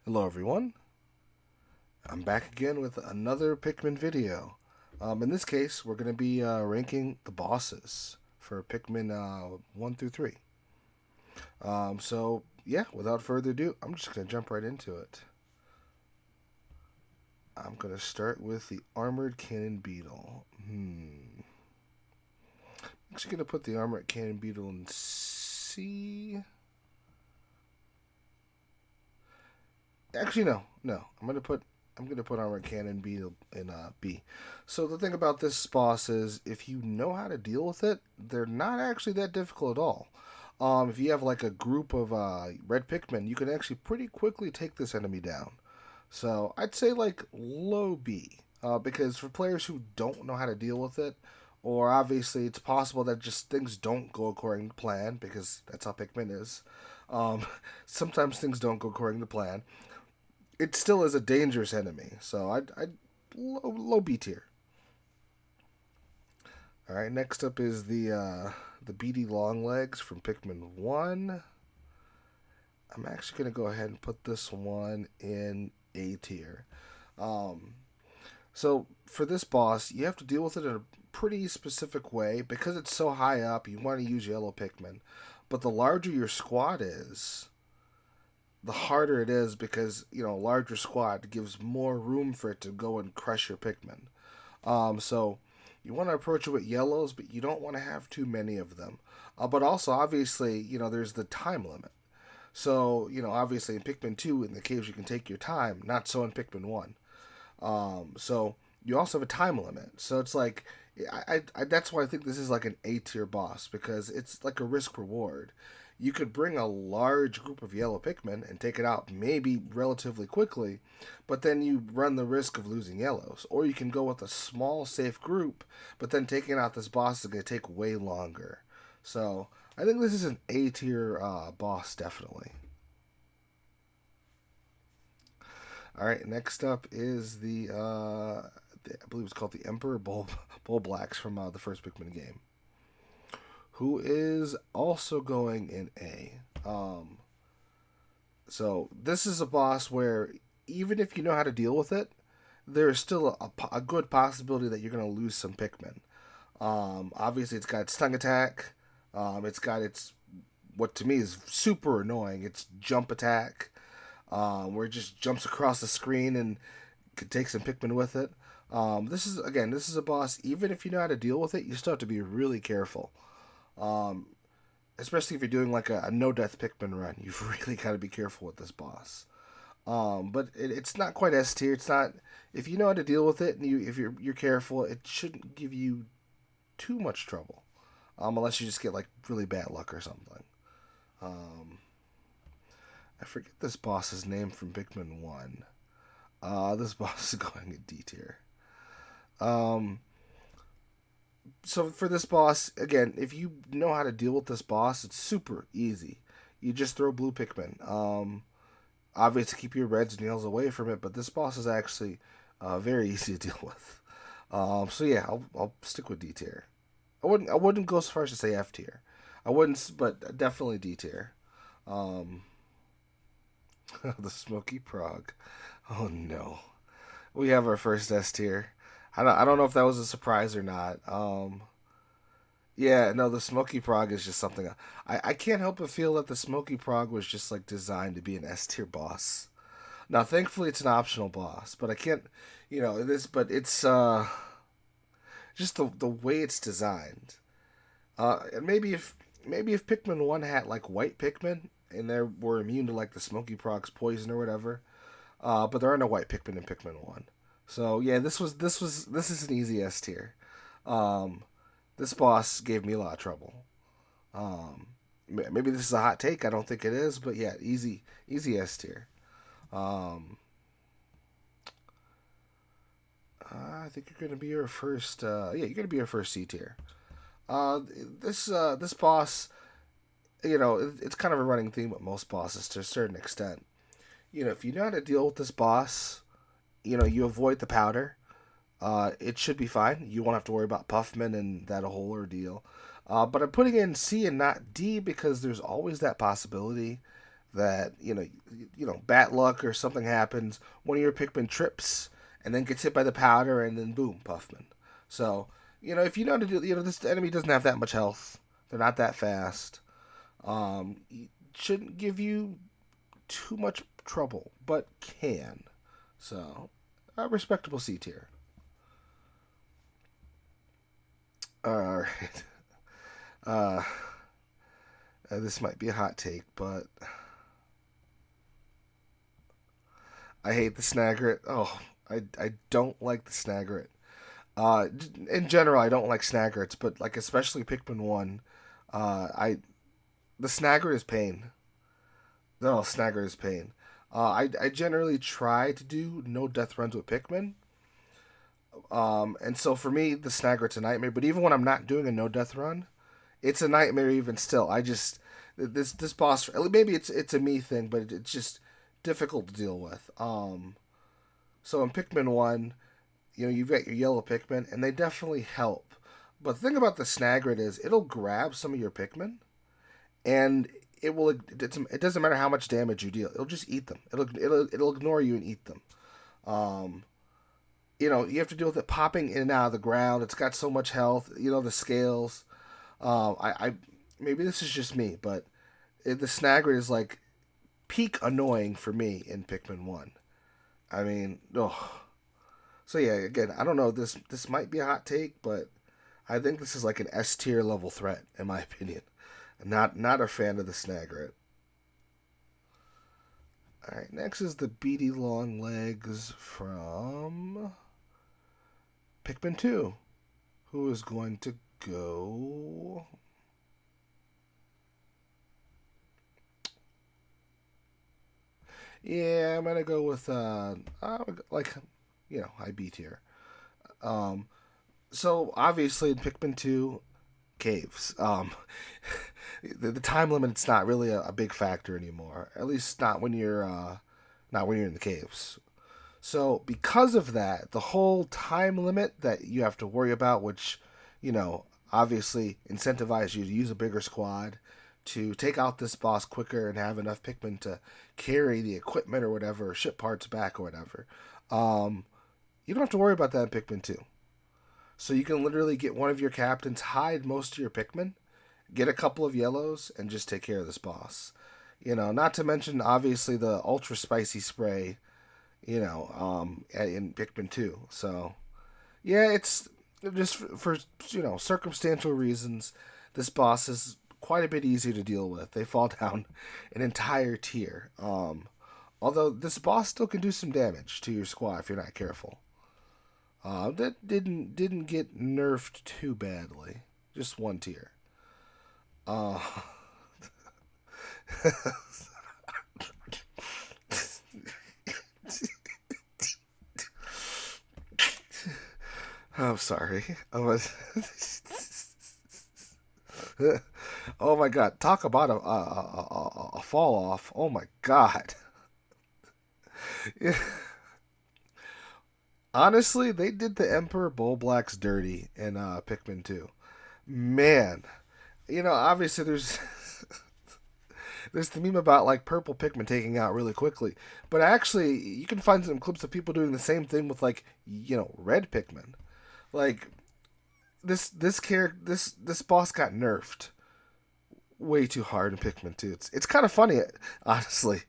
Hello everyone, I'm back again with another Pikmin video. In this case, we're going to be ranking the bosses for Pikmin 1 through 3. Yeah, without further ado, I'm just going to jump right into it. I'm going to start with the Armored Cannon Beetle. I'm actually going to put the Armored Cannon Beetle in C. Actually, no. I'm gonna put Armored Cannon Beetle in B. So the thing about this boss is, if you know how to deal with it, they're not actually that difficult at all. If you have like a group of red Pikmin, you can actually pretty quickly take this enemy down. So I'd say like low B, because for players who don't know how to deal with it, or obviously it's possible that just things don't go according to plan, because that's how Pikmin is. Um, Sometimes things don't go according to plan. It still is a dangerous enemy, so I'd low B tier. All right, next up is the beady Longlegs from Pikmin 1. I'm actually going to go ahead and put this one in A tier. Um, so for this boss, you have to deal with it in a pretty specific way. Because it's so high up, you want to use yellow Pikmin. But the larger your squad is, the harder it is, because a larger squad gives more room for it to go and crush your Pikmin. So you want to approach it with yellows, but you don't want to have too many of them. But also, obviously, there's the time limit. So, obviously in Pikmin 2, in the caves, you can take your time. Not so in Pikmin 1. So you also have a time limit. So it's like, that's why I think this is like an A tier boss, because it's like a risk reward. You could bring a large group of yellow Pikmin and take it out maybe relatively quickly, but then you run the risk of losing yellows. Or you can go with a small, safe group, but then taking out this boss is going to take way longer. So I think this is an A tier boss, definitely. All right, next up is I believe it's called the Emperor Bull Blacks from the first Pikmin game, who is also going in A. So this is a boss where, even if you know how to deal with it, there is still a good possibility that you're going to lose some Pikmin. Obviously, it's got its tongue attack. It's got its, what to me is super annoying, its jump attack, where it just jumps across the screen and could take some Pikmin with it. This is a boss. Even if you know how to deal with it, you still have to be really careful. Um, Especially if you're doing like a no death Pikmin run, you've really got to be careful with this boss. But it's not quite S tier. It's not, if you know how to deal with it and if you're careful, it shouldn't give you too much trouble. Unless you just get like really bad luck or something. Um, I forget this boss's name from Pikmin 1. This boss is going in D tier. Um, so for this boss, again, if you know how to deal with this boss, it's super easy. You just throw blue Pikmin. Obviously keep your reds and yellows away from it, but this boss is actually very easy to deal with. So yeah, I'll stick with D tier. I wouldn't go so far as to say F tier. I wouldn't, but definitely D tier. Um, the Smoky Prog. Oh no, we have our first S tier. I don't know if that was a surprise or not. Yeah, no, the Smoky Prog is just something. I can't help but feel that the Smoky Prog was just like designed to be an S tier boss. Now, thankfully, it's an optional boss, but I can't, this, but it's just the way it's designed. And maybe if Pikmin 1 had like white Pikmin and they were immune to like the Smoky Prog's poison or whatever, but there are no white Pikmin in Pikmin 1. So yeah, this is an easy S tier. Um, this boss gave me a lot of trouble. Um, Maybe this is a hot take. I don't think it is, but yeah, easy S tier. Um, I think you're gonna be your first. Yeah, you're gonna be your first C tier. Uh, this boss, it's kind of a running theme with most bosses to a certain extent. If you know how to deal with this boss, you avoid the powder. It should be fine. You won't have to worry about Puffman and that whole ordeal. But I'm putting in C and not D because there's always that possibility that bad luck or something happens, one of your Pikmin trips and then gets hit by the powder, and then boom, Puffman. So if you know how to do, this enemy doesn't have that much health. They're not that fast. It shouldn't give you too much trouble, but can. So, a respectable C tier. All right. Uh, this might be a hot take, but I hate the Snagret. Oh, I don't like the Snagret. Uh, in general, I don't like Snagrets, but like especially Pikmin One, I the Snagret is pain. No, Snagret is pain. I generally try to do no death runs with Pikmin, and so for me, the Snagret's a nightmare. But even when I'm not doing a no death run, it's a nightmare. Even still, I just this boss. Maybe it's a me thing, but it's just difficult to deal with. So in Pikmin One, you've got your yellow Pikmin, and they definitely help. But the thing about the Snagret is it'll grab some of your Pikmin, and it doesn't matter how much damage you deal. It'll just eat them. It'll ignore you and eat them. Um, you have to deal with it popping in and out of the ground. It's got so much health. The scales. I maybe this is just me, but the Snagret is like peak annoying for me in Pikmin One. I mean, oh. So yeah, again, I don't know. This might be a hot take, but I think this is like an S tier level threat in my opinion. Not a fan of the Snagret. All right, next is the beady long legs from Pikmin 2. Who is going to go? Yeah, I'm gonna go with like high B tier. Um, so obviously in Pikmin 2, caves. The time limit it's not really a big factor anymore. At least not when you're in the caves. So because of that, the whole time limit that you have to worry about, which obviously incentivize you to use a bigger squad to take out this boss quicker and have enough Pikmin to carry the equipment or whatever, or ship parts back or whatever. Um, you don't have to worry about that in Pikmin 2. So you can literally get one of your captains, hide most of your Pikmin, get a couple of yellows, and just take care of this boss. Not to mention obviously the ultra spicy spray. In Pikmin 2. So yeah, it's just for circumstantial reasons. This boss is quite a bit easier to deal with. They fall down an entire tier. Although this boss still can do some damage to your squad if you're not careful. That didn't get nerfed too badly. Just one tier. Uh, I'm sorry. I was. Oh my god! Talk about a fall off. Oh my god! Honestly, they did the Emperor Bull Blacks dirty in Pikmin 2. Man, obviously there's the meme about like purple Pikmin taking out really quickly, but actually you can find some clips of people doing the same thing with like red Pikmin. Like this boss got nerfed way too hard in Pikmin 2. It's kind of funny, honestly.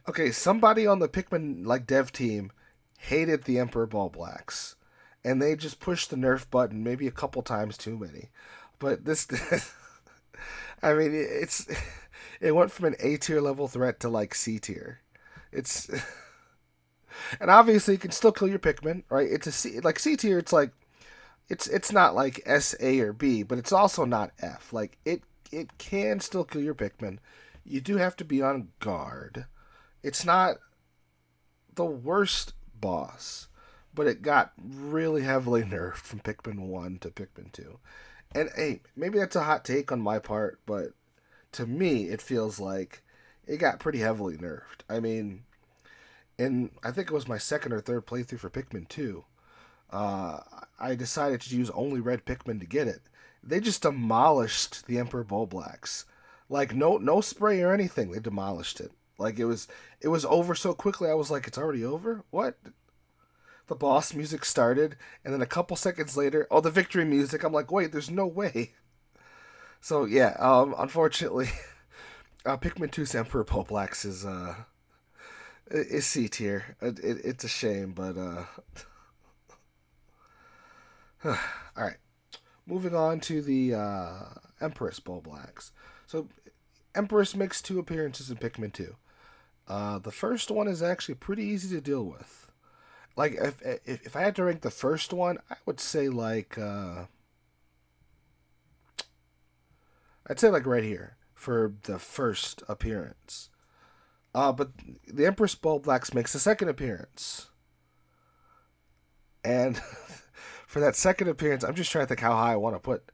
Okay, somebody on the Pikmin like dev team hated the Emperor Ball Blacks, and they just pushed the nerf button maybe a couple times too many. But this, I mean, it went from an A tier level threat to like C tier. It's and obviously you can still kill your Pikmin, right? It's a C like C tier. It's like it's not like S, A, or B, but it's also not F. Like it can still kill your Pikmin. You do have to be on guard. It's not the worst boss, but it got really heavily nerfed from Pikmin 1 to Pikmin 2. And hey, maybe that's a hot take on my part, but to me, it feels like it got pretty heavily nerfed. I mean, I think it was my second or third playthrough for Pikmin 2, uh, I decided to use only red Pikmin to get it. They just demolished the Emperor Bull Blacks. Like no spray or anything. They demolished it. Like it was over so quickly. I was like, it's already over. What? The boss music started, and then a couple seconds later, oh, the victory music. I'm like, wait, there's no way. So yeah, unfortunately, Pikmin 2's Emperor Poplax is C tier. It's a shame, but all right. Moving on to the Empress Bulblax. So Empress makes two appearances in Pikmin 2. The first one is actually pretty easy to deal with. Like if I had to rank the first one, I would say like I'd say like right here for the first appearance. But the Empress Bulblax makes a second appearance, and for that second appearance, I'm just trying to think how high I want to put.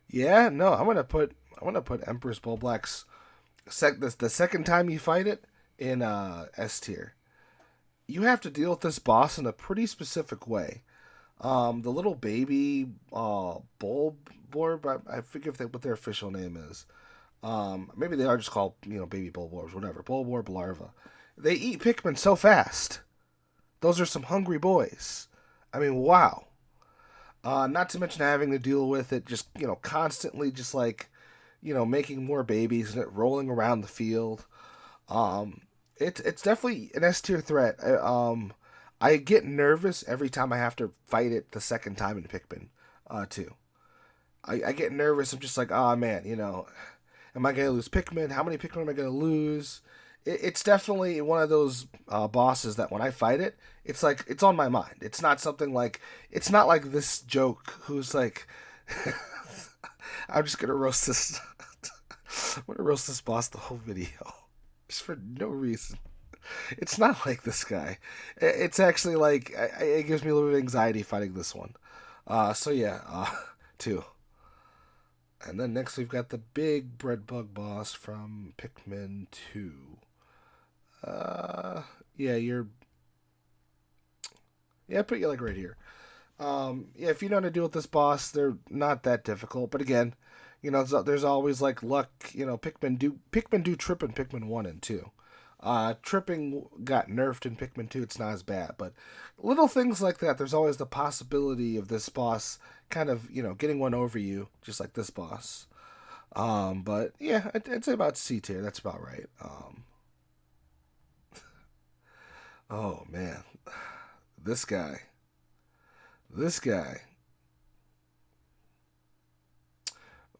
Yeah, no, I'm gonna put Empress Bulblax the second time you fight it in S tier. You have to deal with this boss in a pretty specific way. The little baby bulb, I forget what their official name is. Maybe they are just called baby bulborbs, whatever. Bulborb larva. They eat Pikmin so fast. Those are some hungry boys. I mean, wow. Not to mention having to deal with it just constantly, just like making more babies and it rolling around the field. Um, it's definitely an S tier threat. I get nervous every time I have to fight it the second time in Pikmin, too. I get nervous. I'm just like, oh man, am I gonna lose Pikmin? How many Pikmin am I gonna lose? It's definitely one of those bosses that when I fight it, it's like it's on my mind. It's not like this joke who's like, I'm just gonna roast this. I'm gonna roast this boss the whole video, just for no reason. It's not like this guy. It's actually like it gives me a little bit of anxiety fighting this one. So yeah, two. And then next we've got the big bread bug boss from Pikmin 2. Uh, yeah, yeah, I put you like right here. Yeah, if you know how to deal with this boss, they're not that difficult. But again, there's always like luck. Pikmin do trip in Pikmin 1 and 2. Tripping got nerfed in Pikmin 2. It's not as bad, but little things like that. There's always the possibility of this boss kind of getting one over you, just like this boss. But yeah, I'd say about C tier. That's about right. Oh man, this guy, this guy.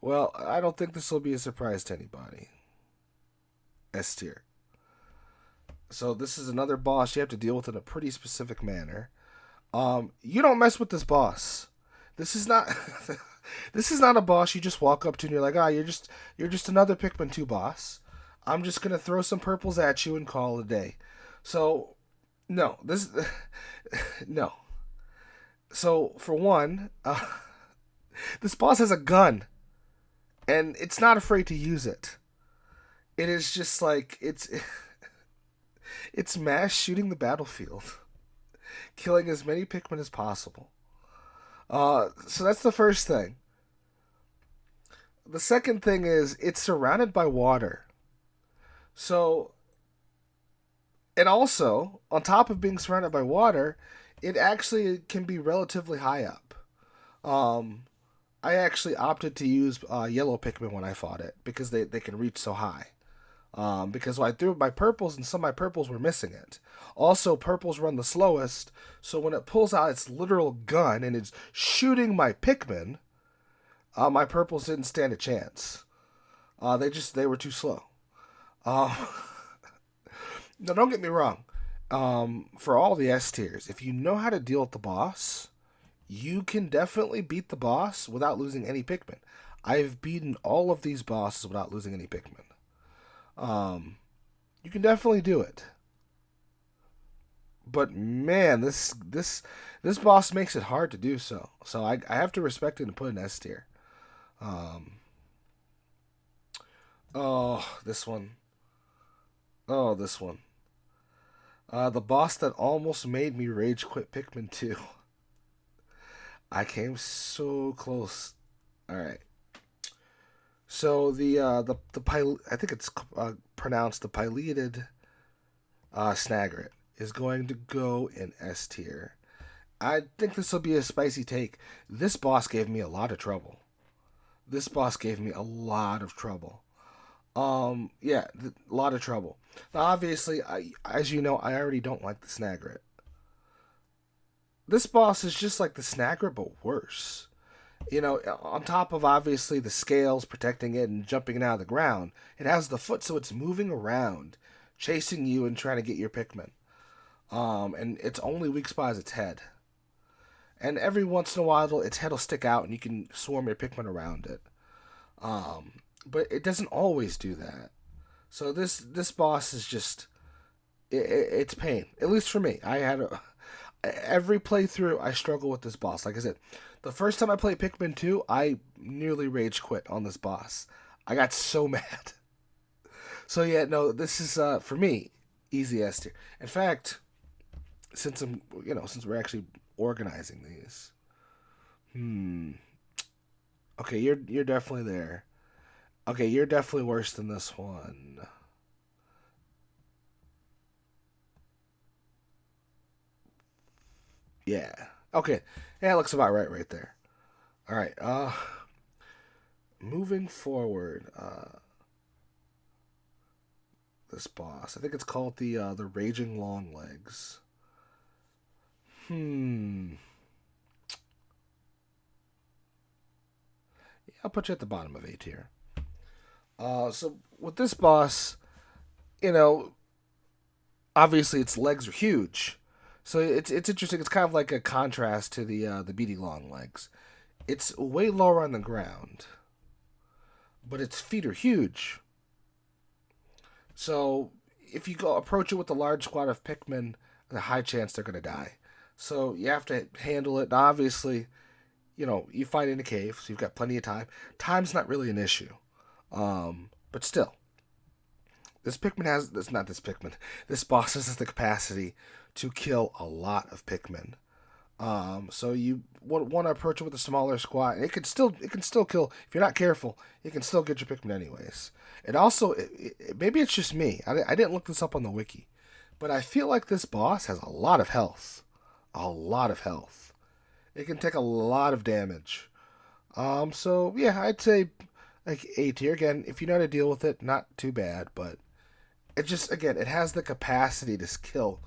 Well, I don't think this will be a surprise to anybody. S tier. So this is another boss you have to deal with in a pretty specific manner. You don't mess with this boss. This is not this is not a boss you just walk up to and you're like, you're just another Pikmin 2 boss. I'm just gonna throw some purples at you and call it a day. So no, this no. So for one, this boss has a gun and it's not afraid to use it. It is just like it's mass shooting the battlefield, killing as many Pikmin as possible. So that's the first thing. The second thing is it's surrounded by water. So, and also, on top of being surrounded by water, it actually can be relatively high up. Um, I actually opted to use yellow Pikmin when I fought it because they can reach so high. Because when I threw my purples and some of my purples were missing it. Also, purples run the slowest, so when it pulls out its literal gun and it's shooting my Pikmin, my purples didn't stand a chance. They were too slow. Um, now don't get me wrong. For all the S tiers, if you know how to deal with the boss, you can definitely beat the boss without losing any Pikmin. I've beaten all of these bosses without losing any Pikmin. Um, you can definitely do it. But man, this boss makes it hard to do so. So I have to respect it and put an S tier. Um, oh, this one. Oh, this one. The boss that almost made me rage quit Pikmin 2. I came so close. All right. So I think it's pronounced the pileated Snagret is going to go in S tier. I think this will be a spicy take. This boss gave me a lot of trouble. This boss gave me a lot of trouble. Yeah, a lot of trouble. Now, obviously, as you know, I already don't like the Snagret. This boss is just like the Snagret, but worse. On top of obviously the scales protecting it and jumping it out of the ground, it has the foot, so it's moving around, chasing you and trying to get your Pikmin. And its only weak spot is its head. And every once in a while, its head will stick out and you can swarm your Pikmin around it. But it doesn't always do that. So this boss is just it's pain. At least for me, every playthrough I struggle with this boss. Like I said, the first time I played Pikmin 2, I nearly rage quit on this boss. I got so mad. So yeah, no, this is for me easy S tier. In fact, since we're actually organizing these, okay, you're definitely there. Okay, you're definitely worse than this one. Yeah. Okay. Yeah, it looks about right there. All right. Moving forward, this boss. I think it's called the Raging Long Legs. Hmm. Yeah, I'll put you at the bottom of A tier. So with this boss, you know, obviously its legs are huge, so it's interesting. It's kind of like a contrast to the beady long legs. It's way lower on the ground, but its feet are huge. So if you go approach it with a large squad of Pikmin, there's a high chance they're gonna die. So you have to handle it. And obviously, you fight in a cave, so you've got plenty of time. Time's not really an issue, but still, this Pikmin. This boss has the capacity to kill a lot of Pikmin. So you want to approach it with a smaller squad, and it can still kill if you're not careful. It can still get your Pikmin anyways. It also maybe it's just me. I didn't look this up on the wiki, but I feel like this boss has a lot of health, a lot of health. It can take a lot of damage. So yeah, I'd say like A tier again. If you know how to deal with it, not too bad, but it just again it has the capacity to kill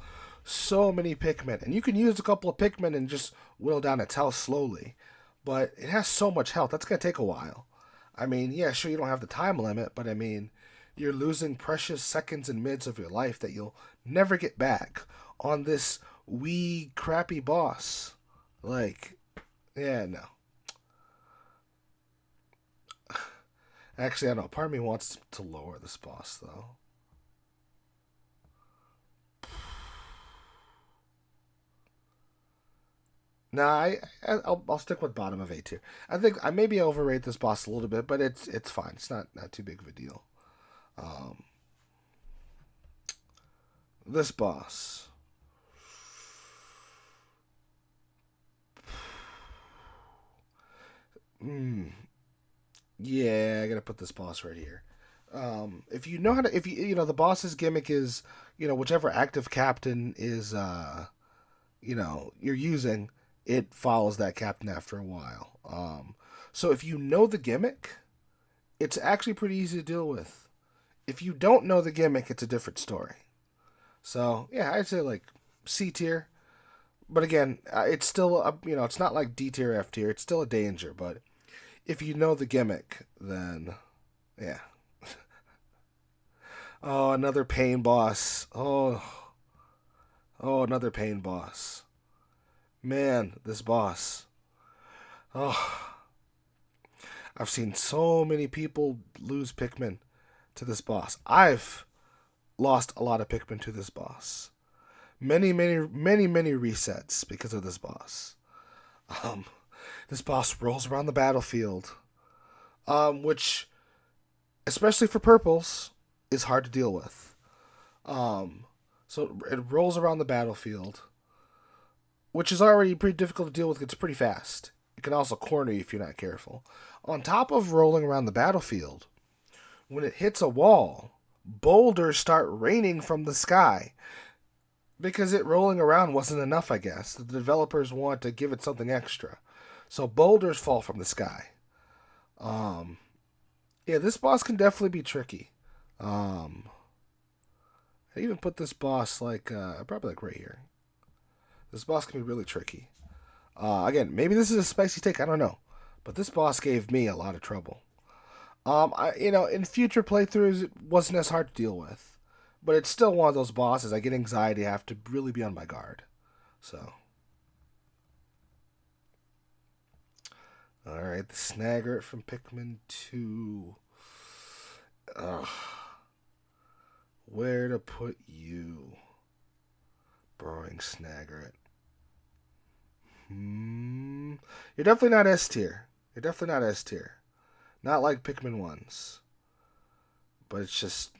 so many Pikmin, and you can use a couple of Pikmin and just whittle down its health slowly. But it has so much health that's gonna take a while. I mean, yeah, sure you don't have the time limit, but I mean, you're losing precious seconds and mids of your life that you'll never get back on this wee crappy boss. Like, yeah, no. Actually, I don't know. Part of me wants to lower this boss though. Nah, I'll stick with bottom of A tier. I think I maybe overrate this boss a little bit, but it's fine. It's not too big of a deal. Um, this boss. Mm, yeah, I gotta put this boss right here. If you know how to, if the boss's gimmick is, whichever active captain is, you're using, it follows that captain after a while. So if you know the gimmick, it's actually pretty easy to deal with. If you don't know the gimmick, it's a different story. So yeah, I'd say like C tier. But again, it's still it's not like D tier, F tier. It's still a danger. But if you know the gimmick, then yeah. Oh, another pain boss. Oh, another pain boss. Man, this boss. Oh, I've seen so many people lose Pikmin to this boss. I've lost a lot of Pikmin to this boss. Many, many, many, many resets because of this boss. Um, this boss rolls around the battlefield, which, especially for purples, is hard to deal with. Um, So it rolls around the battlefield, which is already pretty difficult to deal with. It's pretty fast. It can also corner you if you're not careful. On top of rolling around the battlefield, when it hits a wall, boulders start raining from the sky. Because it rolling around wasn't enough, I guess. The developers want to give it something extra. So boulders fall from the sky. Um, yeah, this boss can definitely be tricky. Um, I even put this boss like probably like right here. This boss can be really tricky. Again, maybe this is a spicy take. I don't know, but this boss gave me a lot of trouble. In future playthroughs, it wasn't as hard to deal with, but it's still one of those bosses. I get anxiety. I have to really be on my guard. So, all right, the Snaggart from Pikmin 2. Ugh, where to put you, Burrowing Snaggart? You're definitely not S tier. You're definitely not S tier. Not like Pikmin ones, but it's just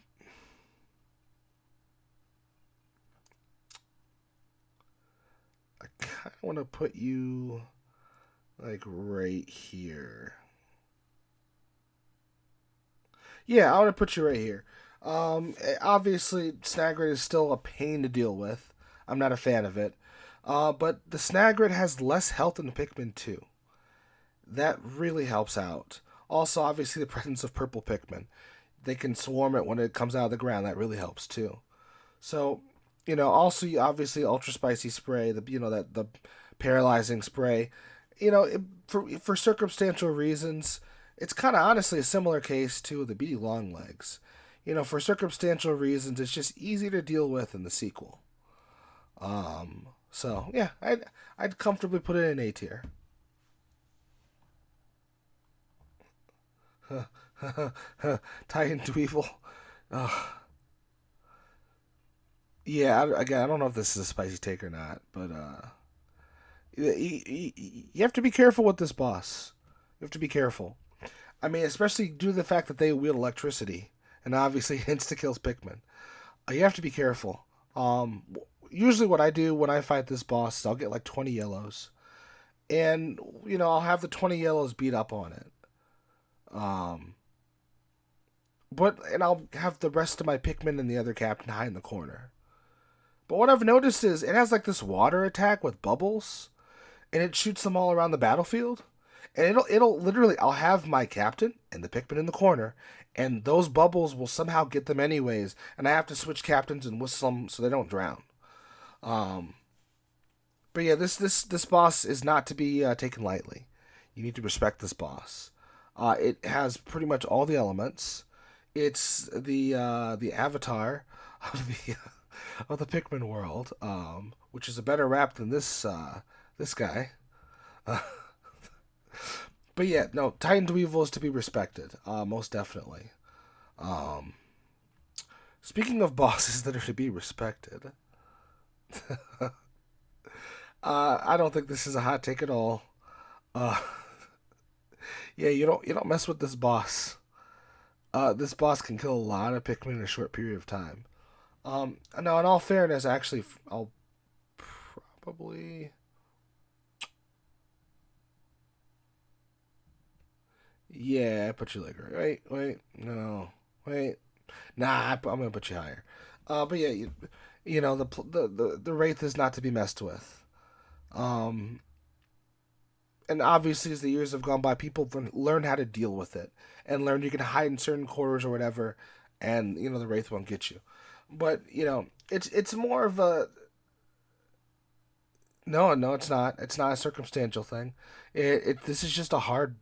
I kind of want to put you like right here. Yeah, I want to put you right here. Obviously, Snagrid is still a pain to deal with. I'm not a fan of it. But the Snagrid has less health than the Pikmin 2. That really helps out. Also, obviously, the presence of purple Pikmin. They can swarm it when it comes out of the ground. That really helps too. So, also obviously Ultra Spicy Spray, that the paralyzing spray. For circumstantial reasons, it's kind of honestly a similar case to the Beady Longlegs. For circumstantial reasons, it's just easy to deal with in the sequel. So yeah, I'd comfortably put it in A tier. Titan Dweevil. Yeah, again, I don't know if this is a spicy take or not, but you have to be careful with this boss. You have to be careful. I mean, especially due to the fact that they wield electricity, and obviously insta kills Pikmin. You have to be careful. Usually, what I do when I fight this boss is I'll get like 20 yellows, and I'll have the 20 yellows beat up on it. Um, and I'll have the rest of my Pikmin and the other captain hide in the corner. But what I've noticed is it has like this water attack with bubbles, and it shoots them all around the battlefield. And it'll literally I'll have my captain and the Pikmin in the corner, and those bubbles will somehow get them anyways, and I have to switch captains and whistle them so they don't drown. Um, but yeah, this boss is not to be taken lightly. You need to respect this boss. It has pretty much all the elements. It's the avatar of the Pikmin world, which is a better rap than this guy. But yeah, no, Titan Dweevil is to be respected, most definitely. Um, Speaking of bosses that are to be respected, I don't think this is a hot take at all. Uh, yeah, you don't mess with this boss. This boss can kill a lot of Pikmin in a short period of time. Now, in all fairness, actually, I'll probably. Yeah, I put you like wait, no, wait, nah, I'm gonna put you higher. But yeah, the wraith is not to be messed with. Um, and obviously, as the years have gone by, people learn how to deal with it and learn you can hide in certain corners or whatever, and the wraith won't get you. But it's more of a no, no, it's not. It's not a circumstantial thing. This is just a hard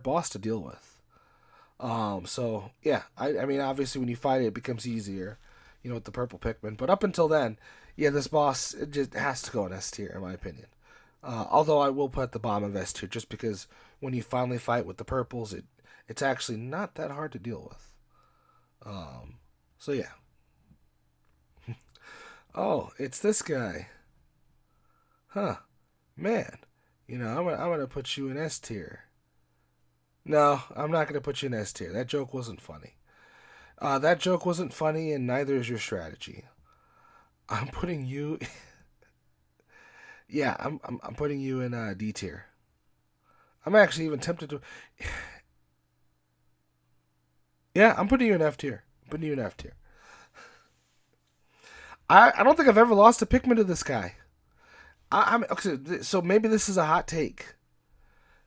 boss to deal with. So yeah, I mean, obviously, when you fight it, it becomes easier, with the purple Pikmin. But up until then, yeah, this boss it just has to go in S tier, in my opinion. Although I will put the bottom of S tier just because when you finally fight with the purples, it's actually not that hard to deal with. Um, so yeah. Oh, it's this guy, huh? Man, I'm gonna put you in S tier. No, I'm not gonna put you in S tier. That joke wasn't funny. That joke wasn't funny, and neither is your strategy. I'm putting you. Yeah, I'm putting you in D tier. I'm actually even tempted to. Yeah, I'm putting you in F tier. I'm putting you in F tier. I don't think I've ever lost a Pikmin to this guy. I'm okay. So maybe this is a hot take.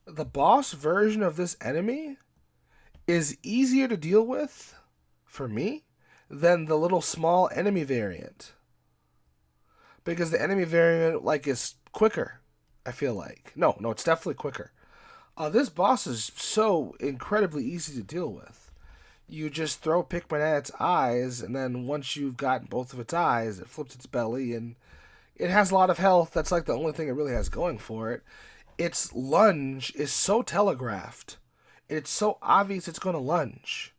The boss version of this enemy is easier to deal with for me than the little small enemy variant, because the enemy variant like is quicker. I feel like no, it's definitely quicker. This boss is so incredibly easy to deal with. You just throw Pikmin at its eyes, and then once you've gotten both of its eyes, it flips its belly, and it has a lot of health. That's like the only thing it really has going for it. Its lunge is so telegraphed. It's so obvious it's going to lunge.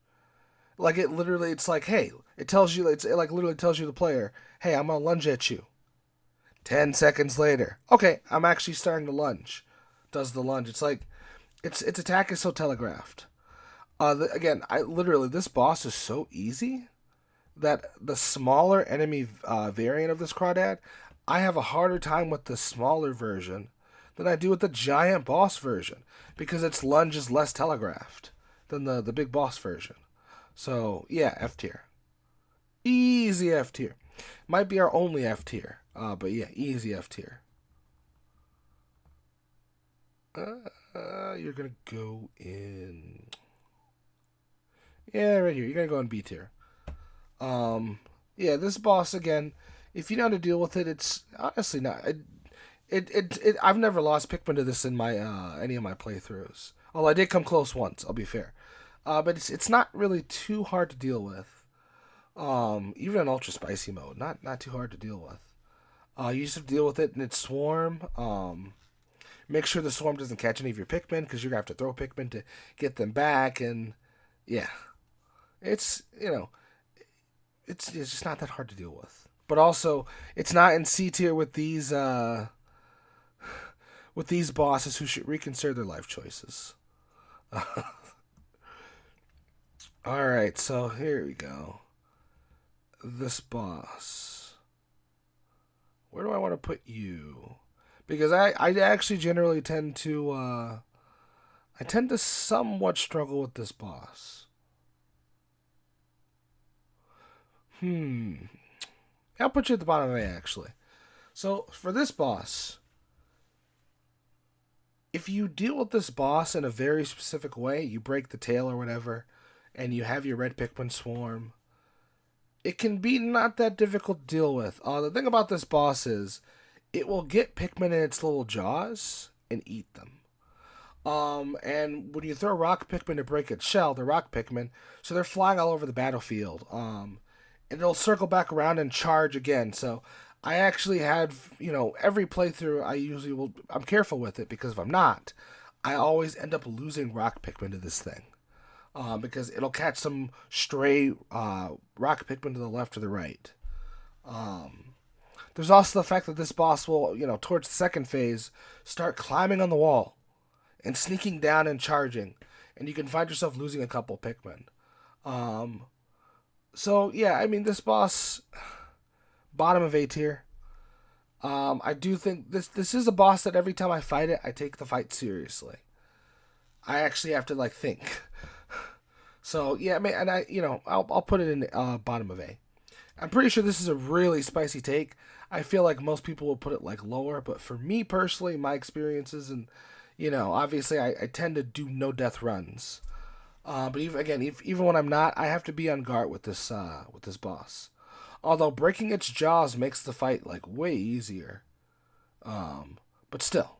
Like it literally, it's like, hey, it tells you, it like literally tells you the player, hey, I'm going to lunge at you. 10 seconds later, okay, I'm actually starting to lunge. Does the lunge? It's like, its attack is so telegraphed. Again, I literally, this boss is so easy that the smaller enemy variant of this crawdad, I have a harder time with the smaller version than I do with the giant boss version, because its lunge is less telegraphed than the big boss version. So yeah, F tier, easy F tier. Might be our only F tier, but yeah, easy F tier. You're gonna go in. Yeah, right here. You're gonna go in B tier. Um, yeah, this boss again. If you know how to deal with it, it's honestly not. I've never lost Pikmin to this in my any of my playthroughs. Although I did come close once. I'll be fair. But it's not really too hard to deal with. Even in ultra spicy mode, not too hard to deal with. You just have to deal with it in its swarm. Make sure the swarm doesn't catch any of your Pikmin, because you're gonna have to throw Pikmin to get them back. And yeah, it's it's just not that hard to deal with. But also, it's not in C tier with these bosses who should reconsider their life choices. All right, so here we go. This boss. Where do I want to put you? Because I actually generally tend to I tend to somewhat struggle with this boss. Hmm. I'll put you at the bottom of A actually. So for this boss, if you deal with this boss in a very specific way, you break the tail or whatever, and you have your red Pikmin swarm, it can be not that difficult to deal with. The thing about this boss is it will get Pikmin in its little jaws and eat them. And when you throw rock Pikmin to break its shell, the rock Pikmin, so they're flying all over the battlefield. And it'll circle back around and charge again. So I actually had, every playthrough I'm careful with it, because if I'm not, I always end up losing rock Pikmin to this thing. Because it'll catch some stray rock Pikmin to the left or the right. There's also the fact that this boss will, towards the second phase, start climbing on the wall and sneaking down and charging, and you can find yourself losing a couple Pikmin. Um, so yeah, I mean this boss, bottom of A tier. I do think this is a boss that every time I fight it, I take the fight seriously. I actually have to like think. So yeah, and I'll put it in bottom of A. I'm pretty sure this is a really spicy take. I feel like most people will put it like lower, but for me personally, my experiences and obviously I tend to do no death runs. But even when I'm not, I have to be on guard with this boss. Although breaking its jaws makes the fight like way easier. But still,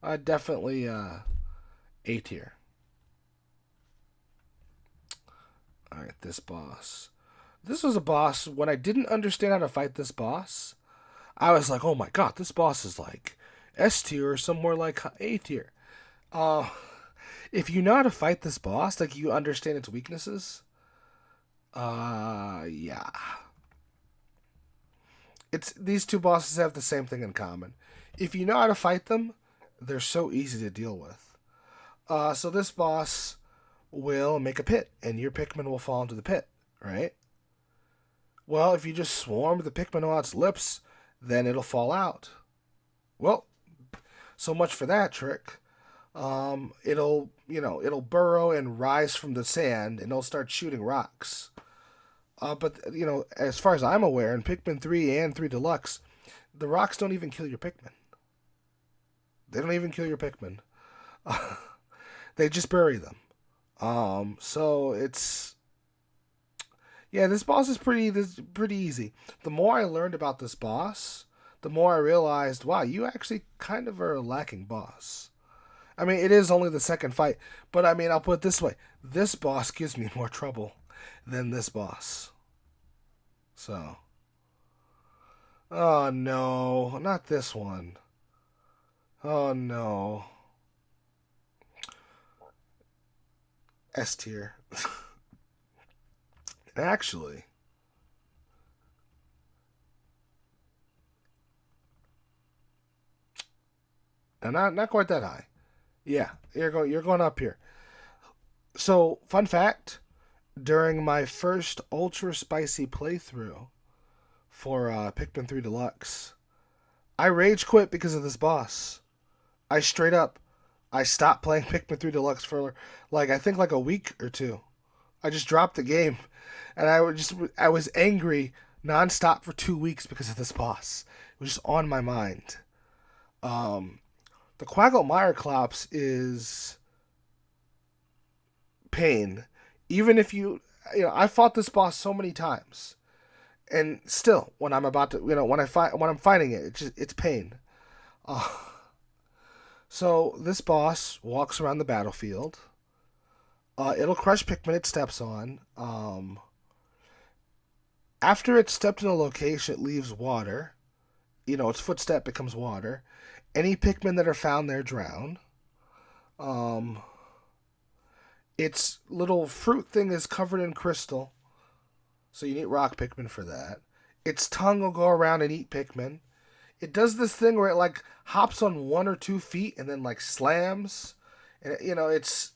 I definitely A tier. All right, this boss. This was a boss when I didn't understand how to fight this boss. I was like, oh my god, this boss is like S tier or somewhere like A tier. Uh, if you know how to fight this boss, like you understand its weaknesses, yeah. It's these two bosses have the same thing in common. If you know how to fight them, they're so easy to deal with. So this boss will make a pit, and your Pikmin will fall into the pit, right? Well, if you just swarm the Pikmin on its lips, then it'll fall out. Well, so much for that trick. It'll burrow and rise from the sand, and it'll start shooting rocks. But as far as I'm aware, in Pikmin 3 and 3 Deluxe, the rocks don't even kill your Pikmin. They don't even kill your Pikmin. They just bury them. So it's yeah, this boss is pretty easy. The more I learned about this boss, the more I realized, wow, you actually kind of are a lacking boss. I mean, it is only the second fight, but I mean, I'll put it this way: this boss gives me more trouble than this boss. So, oh no, not this one. Oh no, S tier. Actually, and not quite that high. Yeah, you're going up here. So, fun fact: during my first ultra spicy playthrough for Pikmin 3 Deluxe, I rage quit because of this boss. I straight up, I stopped playing Pikmin 3 Deluxe for I think like a week or two. I just dropped the game, and I was angry nonstop for 2 weeks because of this boss. It was just on my mind. Um, the Quaggle Clops is pain. Even if I fought this boss so many times, and still, when I'm about to, when I'm fighting it, it's pain. Uh, so this boss walks around the battlefield. It'll crush Pikmin it steps on. After it's stepped in a location, it leaves water. Its footstep becomes water. Any Pikmin that are found there drown. Um, its little fruit thing is covered in crystal, so you need rock Pikmin for that. Its tongue will go around and eat Pikmin. It does this thing where it hops on 1 or 2 feet and then slams. And it's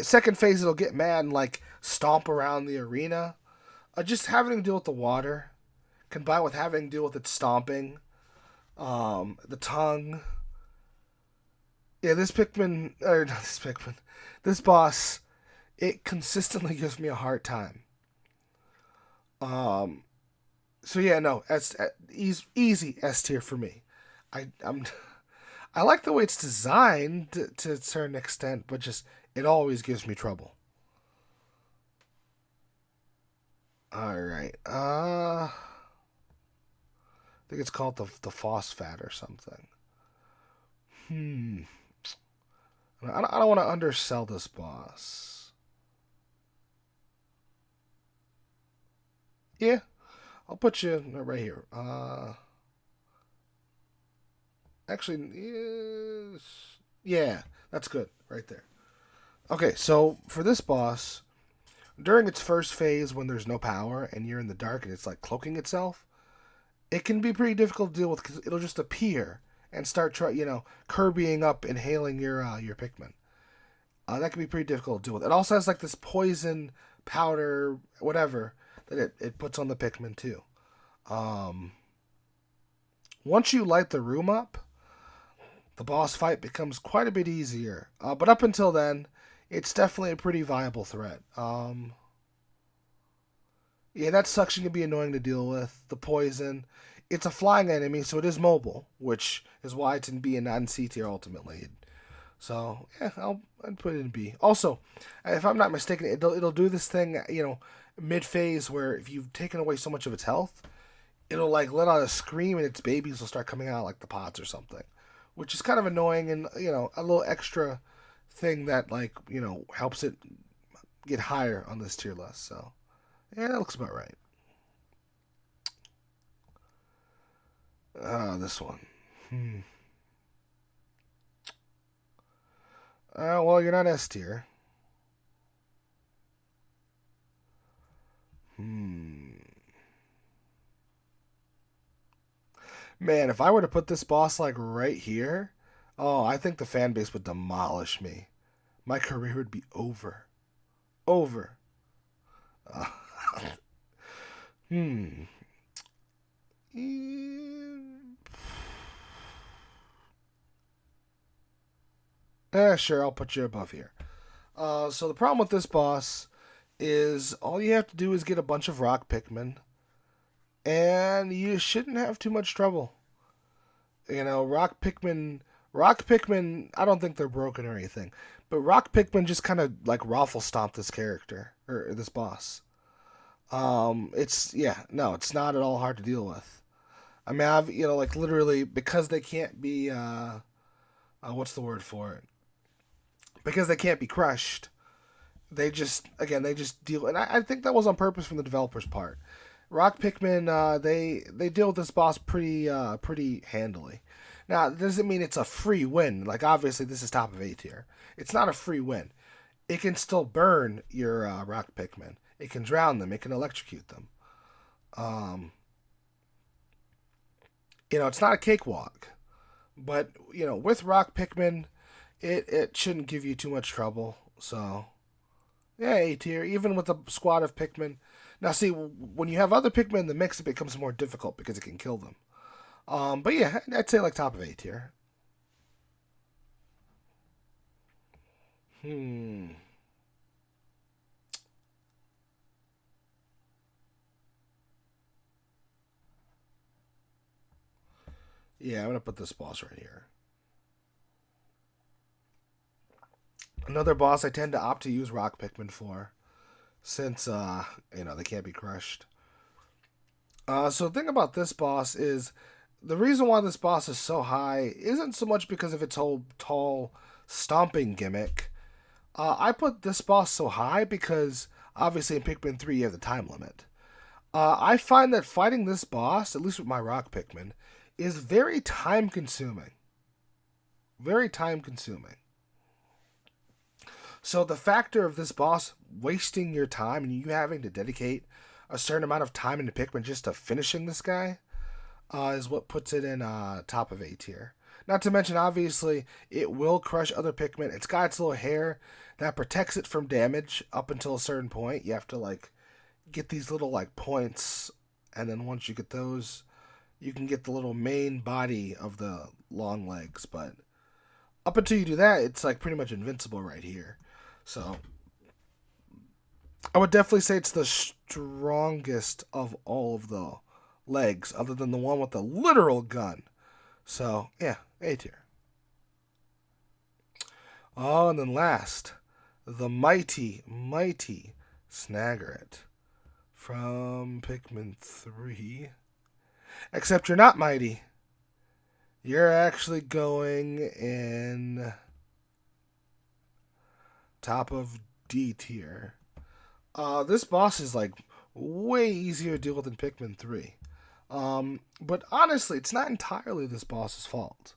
second phase it'll get mad and stomp around the arena. Just having to deal with the water, combined with having to deal with its stomping, the tongue. Yeah, this Pikmin, or not this Pikmin, this boss, it consistently gives me a hard time. Um, so yeah, no, easy S tier for me. I'm I like the way it's designed to a certain extent, but just it always gives me trouble. All right, I think it's called the phosphat or something. Hmm. I don't want to undersell this boss. Yeah, I'll put you right here. Actually, yes. Yeah, that's good right there. Okay, so for this boss, during its first phase when there's no power and you're in the dark and it's cloaking itself, it can be pretty difficult to deal with because it'll just appear and start Kirbying up, inhaling your Pikmin. That can be pretty difficult to deal with. It also has this poison powder, whatever, that it puts on the Pikmin too. Um, Once you light the room up, the boss fight becomes quite a bit easier. But up until then, it's definitely a pretty viable threat. Yeah, that suction can be annoying to deal with. The poison. It's a flying enemy, so it is mobile, which is why it's in B and not in C tier ultimately. So yeah, I'd put it in B. Also, if I'm not mistaken, it'll do this thing, mid phase where if you've taken away so much of its health, it'll let out a scream and its babies will start coming out like the pods or something, which is kind of annoying and a little extra thing that helps it get higher on this tier list. So yeah, that looks about right. This one. Hmm. Well, you're not S tier. Hmm. Man, if I were to put this boss right here, oh, I think the fan base would demolish me. My career would be over. Over. Uh, Hmm. Eh, sure, I'll put you above here. So the problem with this boss is all you have to do is get a bunch of rock Pikmin, and you shouldn't have too much trouble. You know, rock Pikmin. I don't think they're broken or anything, but rock Pikmin just kind of like raffle stomp this character or this boss. It's yeah, no, it's not at all hard to deal with. I mean, I've like literally because they can't be what's the word for it? Because they can't be crushed. They just deal, and I think that was on purpose from the developers' part. Rock Pikmin, they deal with this boss pretty handily. Now, that doesn't mean it's a free win. Like obviously, this is top of A tier. It's not a free win. It can still burn your rock Pikmin. It can drown them. It can electrocute them. Um, it's not a cakewalk, but with rock Pikmin, it shouldn't give you too much trouble. So yeah, A tier, even with a squad of Pikmin. Now, see, when you have other Pikmin in the mix, it becomes more difficult because it can kill them. But yeah, I'd say like top of A tier. Hmm. Yeah, I'm gonna put this boss right here. Another boss I tend to opt to use Rock Pikmin for, since they can't be crushed. So the thing about this boss is the reason why this boss is so high isn't so much because of its whole tall stomping gimmick. I put this boss so high because obviously in Pikmin 3 you have the time limit. I find that fighting this boss, at least with my rock Pikmin, is very time consuming. Very time consuming. So the factor of this boss wasting your time and you having to dedicate a certain amount of time into Pikmin just to finishing this guy is what puts it in top of A tier. Not to mention, obviously, it will crush other Pikmin. It's got its little hair that protects it from damage up until a certain point. You have to like get these little like points, and then once you get those, you can get the little main body of the long legs. But up until you do that, it's like pretty much invincible right here. So I would definitely say it's the strongest of all of the legs, other than the one with the literal gun. So yeah, A tier. Oh, and then last, the mighty Snaggerit from Pikmin 3. Except you're not mighty. You're actually going in top of D tier. This boss is like way easier to deal with than Pikmin 3. But honestly, it's not entirely this boss's fault.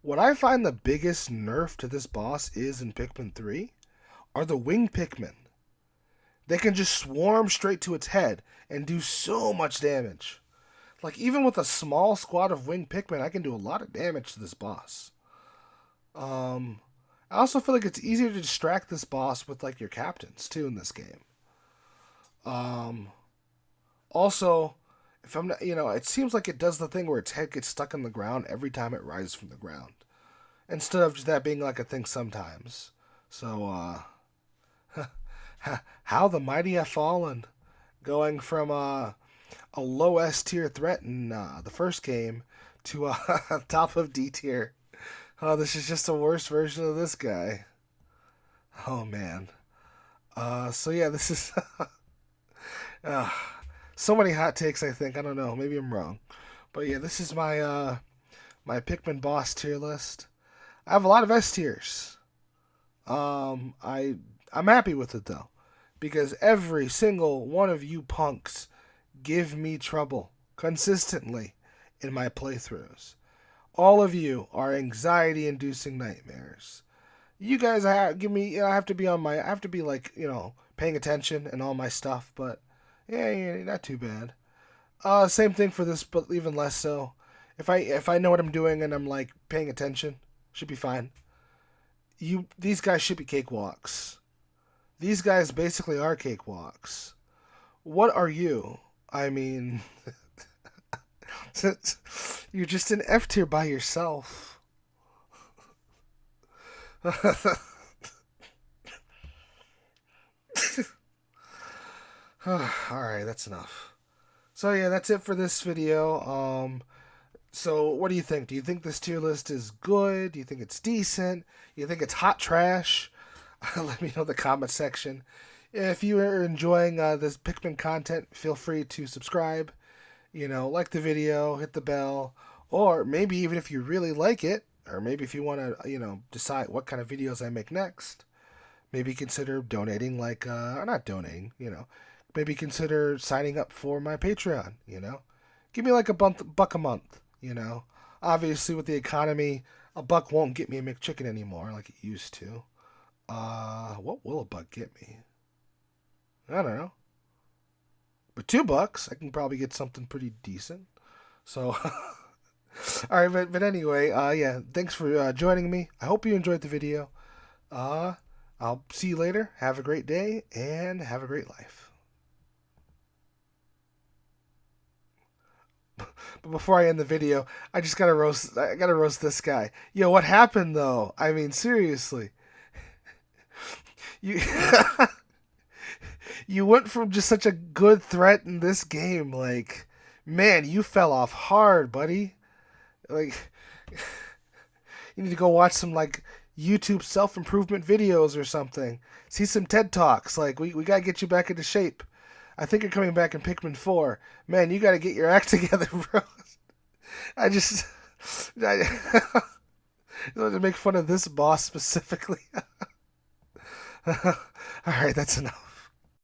What I find the biggest nerf to this boss is in Pikmin 3 are the winged Pikmin. They can just swarm straight to its head and do so much damage. Like, even with a small squad of winged Pikmin, I can do a lot of damage to this boss. Um, I also feel like it's easier to distract this boss with, like, your captains, too, in this game. Um, Also, if I'm not, it seems like it does the thing where its head gets stuck in the ground every time it rises from the ground, instead of just that being like a thing sometimes. So, how the mighty have fallen, going from a low S tier threat in the first game to top of D tier. Oh, this is just a worse version of this guy. Oh man. So yeah, this is uh, so many hot takes. I think I don't know. Maybe I'm wrong, but yeah, this is my Pikmin boss tier list. I have a lot of S tiers. I'm happy with it though, because every single one of you punks give me trouble consistently in my playthroughs. All of you are anxiety-inducing nightmares. You guys give me. I have to be on my. I have to be like paying attention and all my stuff. But yeah, not too bad. Same thing for this, but even less so. If I know what I'm doing and I'm like paying attention, should be fine. These guys should be cakewalks. These guys basically are cakewalks. What are you? I mean, you're just an F tier by yourself. Alright, that's enough. So yeah, that's it for this video. So what do you think? Do you think this tier list is good? Do you think it's decent? Do you think it's hot trash? Let me know in the comment section. If you are enjoying this Pikmin content, feel free to subscribe. Like the video, hit the bell, or maybe even if you really like it, or maybe if you want to, decide what kind of videos I make next, maybe consider donating, or not donating, maybe consider signing up for my Patreon. Give me like buck a month. Obviously, with the economy, a buck won't get me a McChicken anymore like it used to. What will a buck get me? I don't know. But $2, I can probably get something pretty decent. So, all right, but anyway, yeah, thanks for joining me. I hope you enjoyed the video. I'll see you later. Have a great day and have a great life. But before I end the video, I just gotta roast. I gotta roast this guy. Yo, what happened though? I mean, seriously, you you went from just such a good threat in this game, like, man, you fell off hard, buddy. Like, you need to go watch some like YouTube self improvement videos or something. See some TED Talks. Like, we gotta get you back into shape. I think you're coming back in Pikmin 4. Man, you gotta get your act together, bro. I just I wanted to make fun of this boss specifically. Alright, that's enough.